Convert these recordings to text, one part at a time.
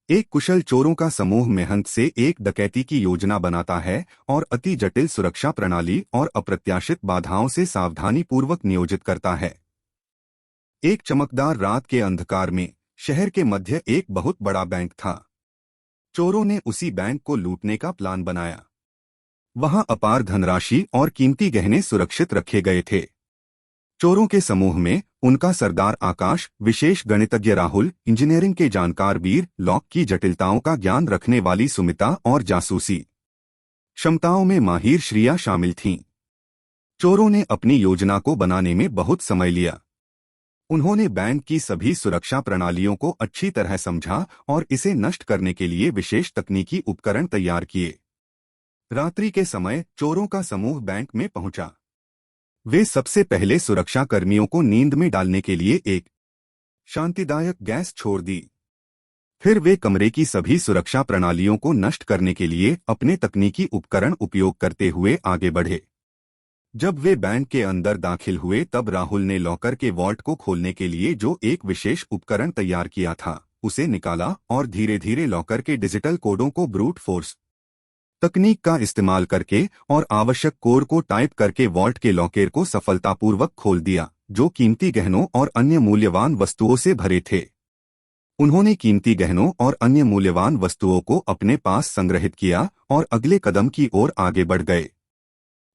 एक कुशल चोरों का समूह मेहनत से एक डकैती की योजना बनाता है और अति जटिल सुरक्षा प्रणाली और अप्रत्याशित बाधाओं से सावधानीपूर्वक नियोजित करता है। एक चमकदार रात के अंधकार में शहर के मध्य एक बहुत बड़ा बैंक था। चोरों ने उसी बैंक को लूटने का प्लान बनाया। वहां अपार धनराशि और कीमती गहने सुरक्षित रखे गए थे। चोरों के समूह में उनका सरदार आकाश, विशेष गणितज्ञ राहुल, इंजीनियरिंग के जानकार वीर, लॉक की जटिलताओं का ज्ञान रखने वाली सुमिता और जासूसी क्षमताओं में माहिर श्रिया शामिल थीं। चोरों ने अपनी योजना को बनाने में बहुत समय लिया। उन्होंने बैंक की सभी सुरक्षा प्रणालियों को अच्छी तरह समझा और इसे नष्ट करने के लिए विशेष तकनीकी उपकरण तैयार किए। रात्रि के समय चोरों का समूह बैंक में पहुंचा। वे सबसे पहले सुरक्षा कर्मियों को नींद में डालने के लिए एक शांतिदायक गैस छोड़ दी। फिर वे कमरे की सभी सुरक्षा प्रणालियों को नष्ट करने के लिए अपने तकनीकी उपकरण उपयोग करते हुए आगे बढ़े। जब वे बैंक के अंदर दाखिल हुए तब राहुल ने लॉकर के वॉल्ट को खोलने के लिए जो एक विशेष उपकरण तैयार किया था उसे निकाला और धीरे धीरे लॉकर के डिजिटल कोडों को ब्रूट फोर्स तकनीक का इस्तेमाल करके और आवश्यक कोड को टाइप करके वॉल्ट के लॉकर को सफलतापूर्वक खोल दिया, जो कीमती गहनों और अन्य मूल्यवान वस्तुओं से भरे थे। उन्होंने कीमती गहनों और अन्य मूल्यवान वस्तुओं को अपने पास संग्रहित किया और अगले कदम की ओर आगे बढ़ गए।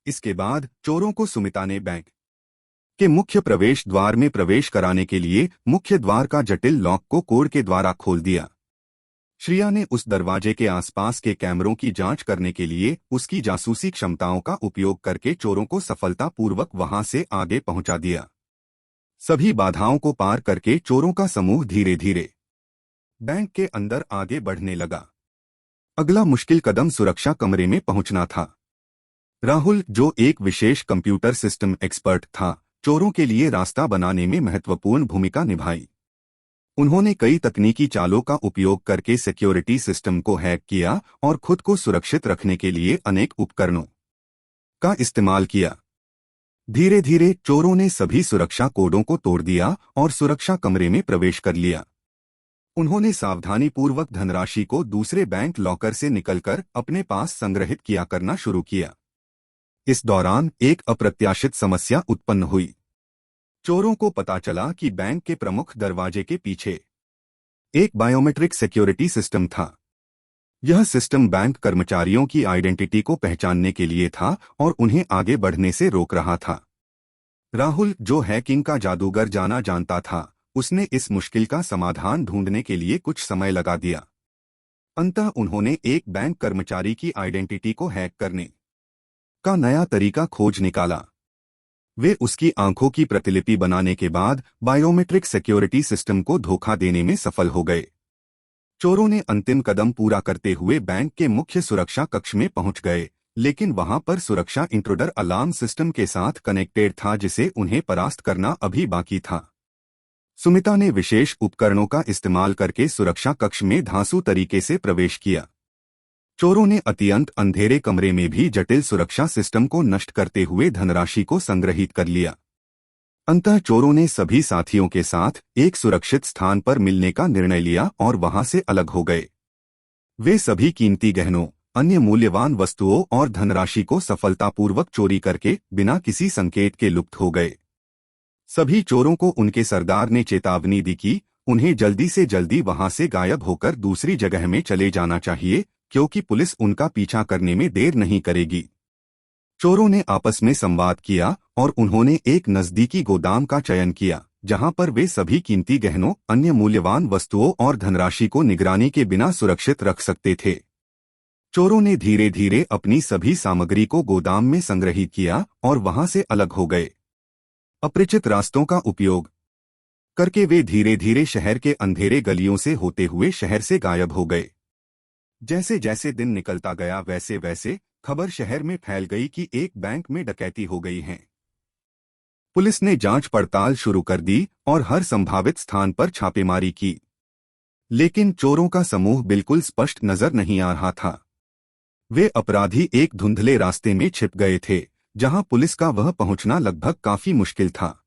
इसके बाद चोरों को सुमिता ने बैंक के मुख्य प्रवेश द्वार में प्रवेश कराने के लिए मुख्य द्वार का जटिल लॉक को कोड के द्वारा खोल दिया। श्रिया ने उस दरवाजे के आसपास के कैमरों की जांच करने के लिए उसकी जासूसी क्षमताओं का उपयोग करके चोरों को सफलतापूर्वक वहां से आगे पहुंचा दिया। सभी बाधाओं को पार करके चोरों का समूह धीरे धीरे बैंक के अंदर आगे बढ़ने लगा। अगला मुश्किल कदम सुरक्षा कमरे में पहुंचना था। राहुल, जो एक विशेष कंप्यूटर सिस्टम एक्सपर्ट था, चोरों के लिए रास्ता बनाने में महत्वपूर्ण भूमिका निभाई। उन्होंने कई तकनीकी चालों का उपयोग करके सिक्योरिटी सिस्टम को हैक किया और खुद को सुरक्षित रखने के लिए अनेक उपकरणों का इस्तेमाल किया। धीरे धीरे चोरों ने सभी सुरक्षा कोडों को तोड़ दिया और सुरक्षा कमरे में प्रवेश कर लिया। उन्होंने सावधानीपूर्वक धनराशि को दूसरे बैंक लॉकर से निकलकर अपने पास संग्रहित किया करना शुरू किया। इस दौरान एक अप्रत्याशित समस्या उत्पन्न हुई। चोरों को पता चला कि बैंक के प्रमुख दरवाजे के पीछे एक बायोमेट्रिक सिक्योरिटी सिस्टम था। यह सिस्टम बैंक कर्मचारियों की आइडेंटिटी को पहचानने के लिए था और उन्हें आगे बढ़ने से रोक रहा था। राहुल, जो हैकिंग का जादूगर जाना जानता था, उसने इस मुश्किल का समाधान ढूंढने के लिए कुछ समय लगा दिया। अंततः उन्होंने एक बैंक कर्मचारी की आइडेंटिटी को हैक करने का नया तरीका खोज निकाला। वे उसकी आंखों की प्रतिलिपि बनाने के बाद बायोमेट्रिक सिक्योरिटी सिस्टम को धोखा देने में सफल हो गए। चोरों ने अंतिम कदम पूरा करते हुए बैंक के मुख्य सुरक्षा कक्ष में पहुंच गए, लेकिन वहां पर सुरक्षा इंट्रूडर अलार्म सिस्टम के साथ कनेक्टेड था जिसे उन्हें परास्त करना अभी बाकी था। सुमिता ने विशेष उपकरणों का इस्तेमाल करके सुरक्षा कक्ष में धांसू तरीके से प्रवेश किया। चोरों ने अत्यंत अंधेरे कमरे में भी जटिल सुरक्षा सिस्टम को नष्ट करते हुए धनराशि को संग्रहित कर लिया। अंततः चोरों ने सभी साथियों के साथ एक सुरक्षित स्थान पर मिलने का निर्णय लिया और वहां से अलग हो गए। वे सभी कीमती गहनों, अन्य मूल्यवान वस्तुओं और धनराशि को सफलतापूर्वक चोरी करके बिना किसी संकेत के लुप्त हो गए। सभी चोरों को उनके सरदार ने चेतावनी दी कि उन्हें जल्दी से जल्दी वहां से गायब होकर दूसरी जगह में चले जाना चाहिए, क्योंकि पुलिस उनका पीछा करने में देर नहीं करेगी। चोरों ने आपस में संवाद किया और उन्होंने एक नजदीकी गोदाम का चयन किया, जहां पर वे सभी कीमती गहनों, अन्य मूल्यवान वस्तुओं और धनराशि को निगरानी के बिना सुरक्षित रख सकते थे। चोरों ने धीरे धीरे अपनी सभी सामग्री को गोदाम में संग्रहित किया और वहां से अलग हो गए। अपरिचित रास्तों का उपयोग करके वे धीरे धीरे शहर के अंधेरे गलियों से होते हुए शहर से गायब हो गए। जैसे जैसे दिन निकलता गया वैसे वैसे खबर शहर में फैल गई कि एक बैंक में डकैती हो गई है। पुलिस ने जांच पड़ताल शुरू कर दी और हर संभावित स्थान पर छापेमारी की, लेकिन चोरों का समूह बिल्कुल स्पष्ट नजर नहीं आ रहा था। वे अपराधी एक धुंधले रास्ते में छिप गए थे, जहां पुलिस का वह पहुंचना लगभग काफी मुश्किल था।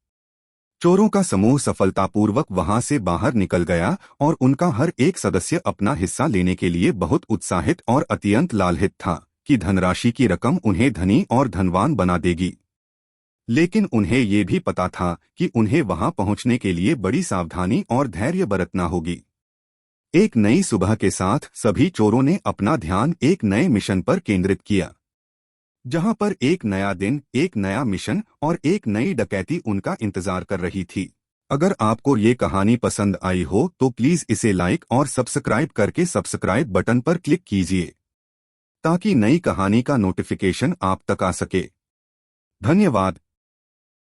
चोरों का समूह सफलतापूर्वक वहां से बाहर निकल गया और उनका हर एक सदस्य अपना हिस्सा लेने के लिए बहुत उत्साहित और अत्यंत लालायित था कि धनराशि की रकम उन्हें धनी और धनवान बना देगी। लेकिन उन्हें ये भी पता था कि उन्हें वहां पहुंचने के लिए बड़ी सावधानी और धैर्य बरतना होगी। एक नई सुबह के साथ सभी चोरों ने अपना ध्यान एक नए मिशन पर केंद्रित किया, जहां पर एक नया दिन, एक नया मिशन और एक नई डकैती उनका इंतजार कर रही थी। अगर आपको ये कहानी पसंद आई हो तो प्लीज इसे लाइक और सब्सक्राइब करके सब्सक्राइब बटन पर क्लिक कीजिए ताकि नई कहानी का नोटिफिकेशन आप तक आ सके। धन्यवाद।